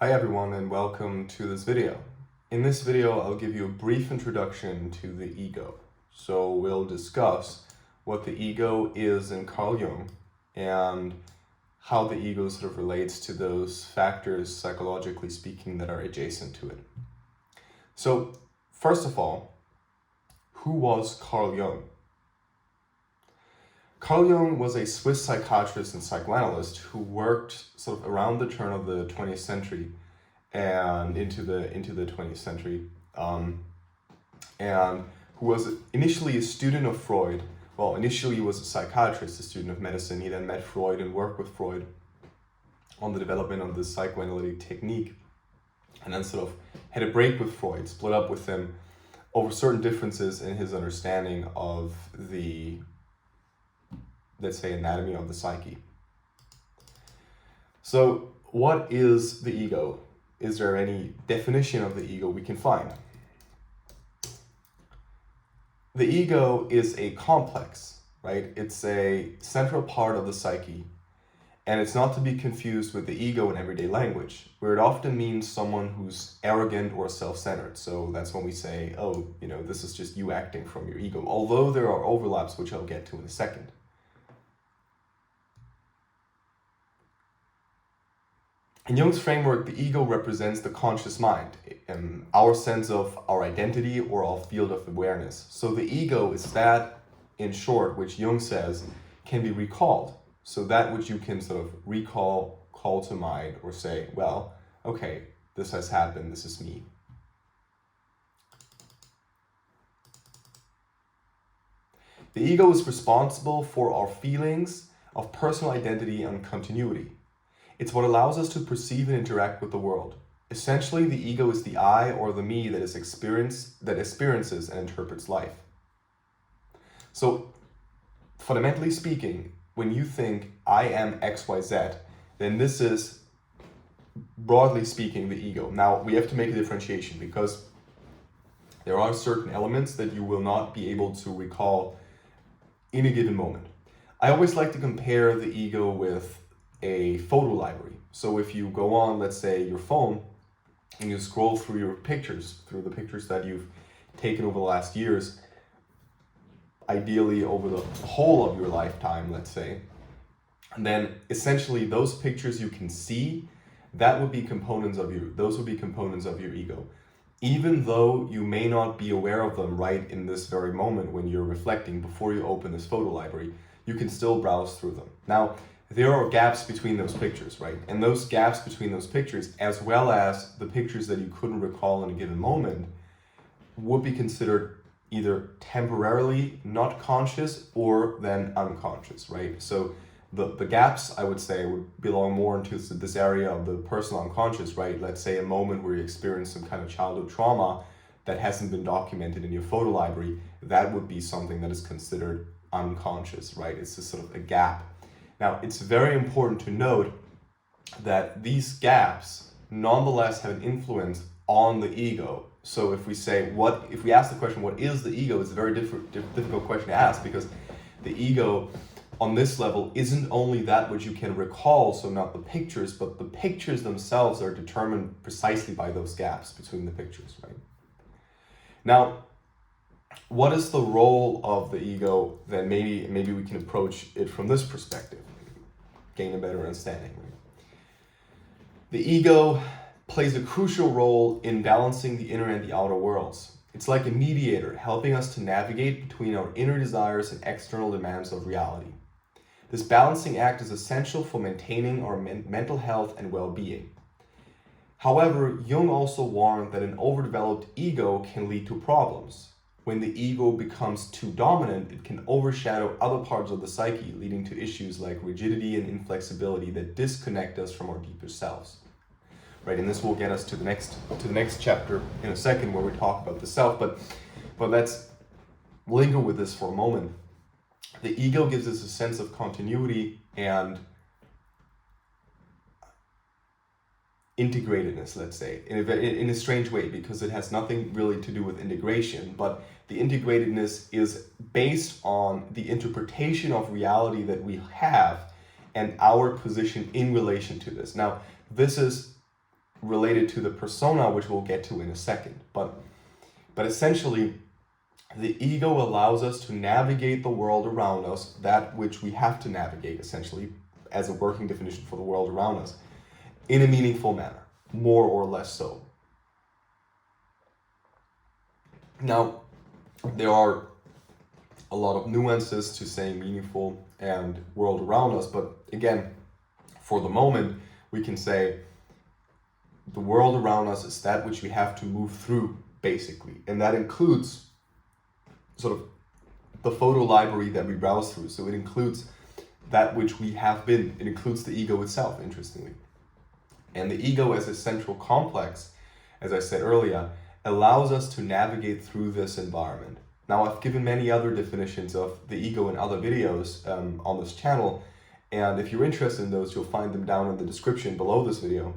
Hi everyone and welcome to this video. In this video I'll give you a brief introduction to the ego. So we'll discuss what the ego is in Carl Jung and how the ego sort of relates to those factors, psychologically speaking, that are adjacent to it. So first of all, who was Carl Jung? Carl Jung was a Swiss psychiatrist and psychoanalyst who worked sort of around the turn of the 20th century and into the 20th century, and who was initially a student of Freud. Well, initially he was a psychiatrist, a student of medicine. He then met Freud and worked with Freud on the development of the psychoanalytic technique, and then sort of had a break with Freud, split up with him over certain differences in his understanding of the, let's say, anatomy of the psyche. So what is the ego? Is there any definition of the ego we can find? The ego is a complex, right? It's a central part of the psyche, and it's not to be confused with the ego in everyday language, where it often means someone who's arrogant or self-centered. So that's when we say, oh, this is just you acting from your ego, although there are overlaps, which I'll get to in a second. In Jung's framework, the ego represents the conscious mind, our sense of our identity or our field of awareness. So the ego is that, in short, which Jung says can be recalled. So that which you can sort of recall, call to mind, or say, well, okay, this has happened, this is me. The ego is responsible for our feelings of personal identity and continuity. It's what allows us to perceive and interact with the world. Essentially, the ego is the I or the me that experiences and interprets life. So, fundamentally speaking, when you think I am XYZ, then this is, broadly speaking, the ego. Now, we have to make a differentiation because there are certain elements that you will not be able to recall in a given moment. I always like to compare the ego with a photo library. So if you go on, let's say, your phone and you scroll through your pictures, through the pictures that you've taken over the last years, ideally over the whole of your lifetime, let's say, and then essentially those pictures you can see, those would be components of your ego. Even though you may not be aware of them right in this very moment when you're reflecting before you open this photo library, you can still browse through them. Now, there are gaps between those pictures, right? And those gaps between those pictures, as well as the pictures that you couldn't recall in a given moment, would be considered either temporarily not conscious or then unconscious, right? So the gaps, I would say, would belong more into this area of the personal unconscious, right? Let's say a moment where you experience some kind of childhood trauma that hasn't been documented in your photo library, that would be something that is considered unconscious, right? It's just sort of a gap. Now, it's very important to note that these gaps nonetheless have an influence on the ego. So if we ask the question, what is the ego? It's a very difficult question to ask, because the ego on this level isn't only that which you can recall, so not the pictures, but the pictures themselves are determined precisely by those gaps between the pictures, right? Now, what is the role of the ego? Then maybe we can approach it from this perspective, gain a better understanding. Right? The ego plays a crucial role in balancing the inner and the outer worlds. It's like a mediator, helping us to navigate between our inner desires and external demands of reality. This balancing act is essential for maintaining our mental health and well-being. However, Jung also warned that an overdeveloped ego can lead to problems. When the ego becomes too dominant, it can overshadow other parts of the psyche, leading to issues like rigidity and inflexibility that disconnect us from our deeper selves. Right, and this will get us to the next chapter in a second, where we talk about the self. But let's linger with this for a moment. The ego gives us a sense of continuity and integratedness, let's say, in a strange way, because it has nothing really to do with integration, but the integratedness is based on the interpretation of reality that we have and our position in relation to this. Now, this is related to the persona, which we'll get to in a second. But essentially, the ego allows us to navigate the world around us, that which we have to navigate, essentially, as a working definition for the world around us, in a meaningful manner, more or less so. Now, there are a lot of nuances to saying meaningful and world around us, but again, for the moment, we can say the world around us is that which we have to move through, basically, and that includes sort of the photo library that we browse through. So it includes that which we have been. It includes the ego itself, interestingly. And the ego as a central complex, as I said earlier, allows us to navigate through this environment. Now, I've given many other definitions of the ego in other videos on this channel, and if you're interested in those, you'll find them down in the description below this video.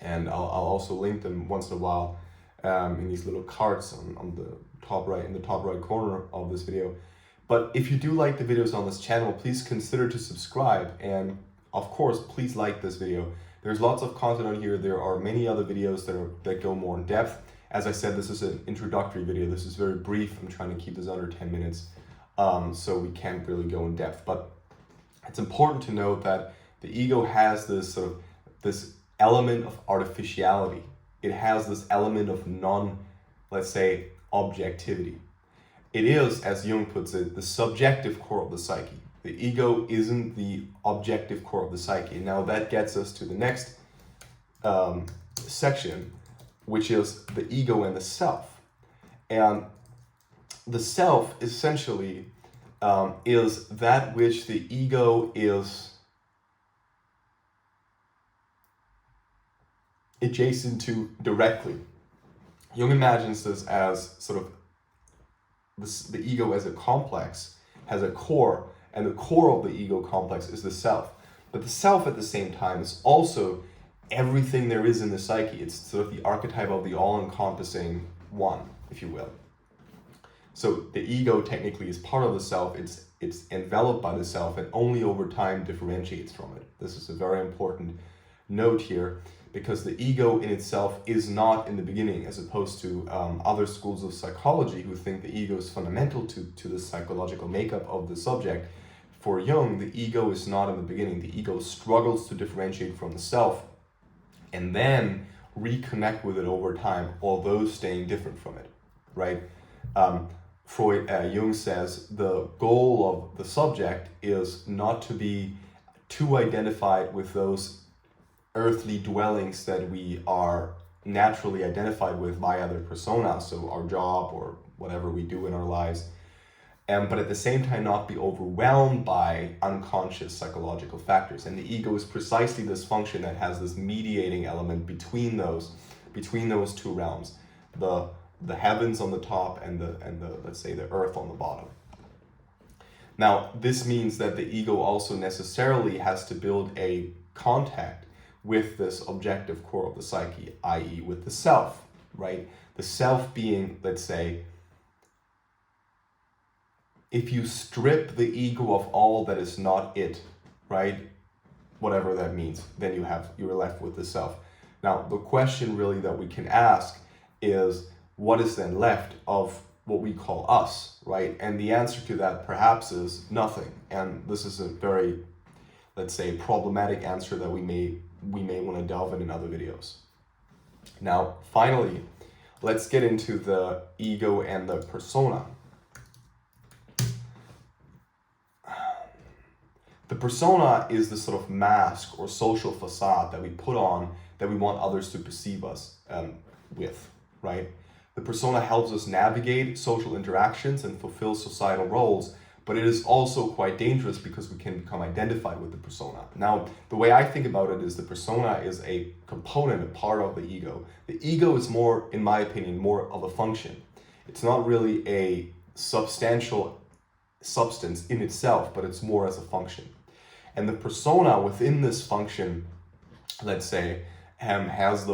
And I'll also link them once in a while in these little cards on the top right corner of this video. But if you do like the videos on this channel, please consider to subscribe, and of course, please like this video. There's lots of content on here. There are many other videos that go more in depth. As I said, this is an introductory video. This is very brief. I'm trying to keep this under 10 minutes, so we can't really go in depth. But it's important to note that the ego has this element of artificiality. It has this element of let's say, objectivity. It is, as Jung puts it, the subjective core of the psyche. The ego isn't the objective core of the psyche. Now that gets us to the next section, which is the ego and the self. And the self essentially is that which the ego is adjacent to directly. Jung imagines this as sort of the ego as a complex, has a core, and the core of the ego complex is the self. But the self at the same time is also everything there is in the psyche. It's sort of the archetype of the all-encompassing one, if you will. So the ego technically is part of the self, it's enveloped by the self, and only over time differentiates from it. This is a very important note here, because the ego in itself is not in the beginning, as opposed to other schools of psychology who think the ego is fundamental to the psychological makeup of the subject. For Jung, the ego is not in the beginning. The ego struggles to differentiate from the self and then reconnect with it over time, although staying different from it, right? Jung says the goal of the subject is not to be too identified with those earthly dwellings that we are naturally identified with via their persona, so our job or whatever we do in our lives, but at the same time not be overwhelmed by unconscious psychological factors. And the ego is precisely this function that has this mediating element between those two realms, the heavens on the top and the let's say the earth on the bottom. Now, this means that the ego also necessarily has to build a contact with this objective core of the psyche, i.e. with the self, right? The self being, let's say, if you strip the ego of all that is not it, right? Whatever that means, then you're left with the self. Now, the question really that we can ask is, what is then left of what we call us, right? And the answer to that perhaps is nothing. And this is a very, let's say, problematic answer that we may want to delve in other videos. Now, finally, let's get into the ego and the persona. The persona is the sort of mask or social facade that we put on that we want others to perceive us with, right? The persona helps us navigate social interactions and fulfill societal roles, but it is also quite dangerous because we can become identified with the persona. Now, the way I think about it is the persona is a component, a part of the ego. The ego is more, in my opinion, more of a function. It's not really a substantial substance in itself, but it's more as a function. And the persona within this function, let's say, has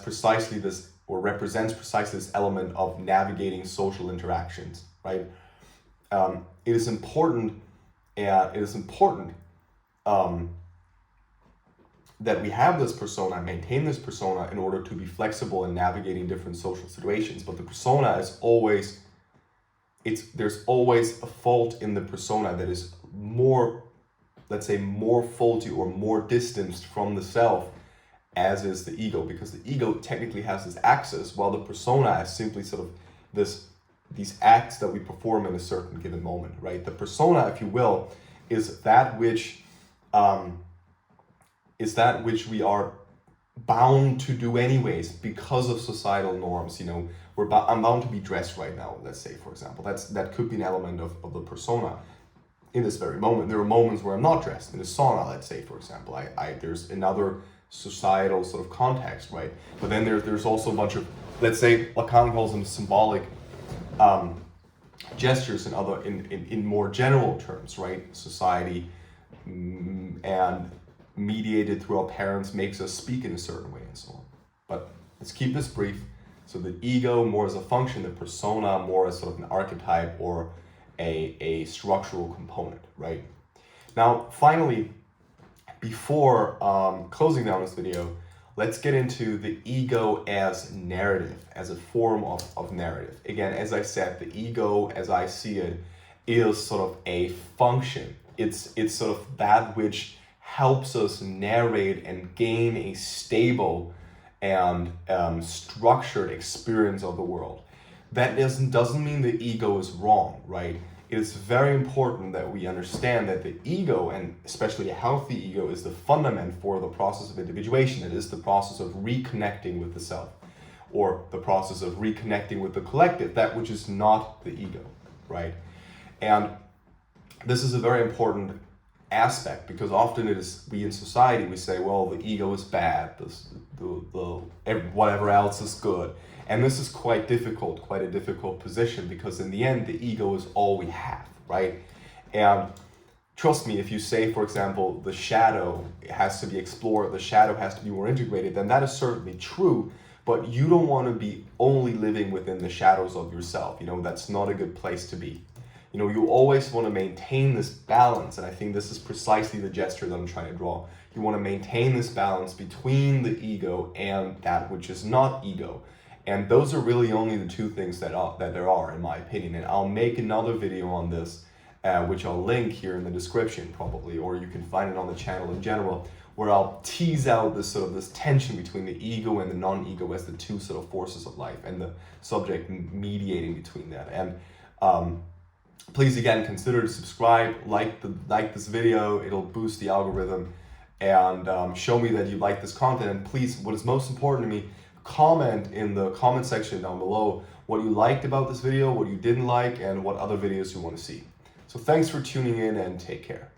precisely this, or represents precisely this element of navigating social interactions, right? It is important that we have this persona, maintain this persona in order to be flexible in navigating different social situations. But the persona is always, there's always a fault in the persona that is more, let's say, more faulty or more distanced from the self, as is the ego, because the ego technically has this axis, while the persona is simply sort of these acts that we perform in a certain given moment, right? The persona, if you will, is that which we are bound to do anyways because of societal norms. You know, I'm bound to be dressed right now, let's say, for example. That could be an element of the persona in this very moment. There are moments where I'm not dressed. In a sauna, let's say, for example, there's another societal sort of context, right? But then there's also a bunch of, let's say, Lacan calls them symbolic gestures in more general terms, right? Society and mediated through our parents makes us speak in a certain way and so on. But let's keep this brief. So the ego more as a function, the persona more as sort of an archetype or a structural component, right? Now, finally, before closing down this video, let's get into the ego as narrative, as a form of narrative. Again, as I said, the ego, as I see it, is sort of a function. It's sort of that which helps us narrate and gain a stable and structured experience of the world. That doesn't mean the ego is wrong, right? It is very important that we understand that the ego, and especially a healthy ego, is the fundament for the process of individuation. It is the process of reconnecting with the self, or the process of reconnecting with the collective, that which is not the ego, right? And this is a very important aspect, because often we in society, we say, well, the ego is bad, whatever else is good. And this is quite a difficult position, because in the end, the ego is all we have, right? And trust me, if you say, for example, the shadow has to be explored, the shadow has to be more integrated, then that is certainly true, but you don't want to be only living within the shadows of yourself. You know, that's not a good place to be. You know, you always want to maintain this balance, and I think this is precisely the gesture that I'm trying to draw. You want to maintain this balance between the ego and that which is not ego. And those are really only the two things that there are, in my opinion. And I'll make another video on this, which I'll link here in the description probably, or you can find it on the channel in general, where I'll tease out this tension between the ego and the non-ego as the two sort of forces of life, and the subject mediating between that. And please, again, consider to subscribe, like this video. It'll boost the algorithm and show me that you like this content. And please, what is most important to me, comment in the comment section down below what you liked about this video, what you didn't like, and what other videos you want to see. So thanks for tuning in, and take care.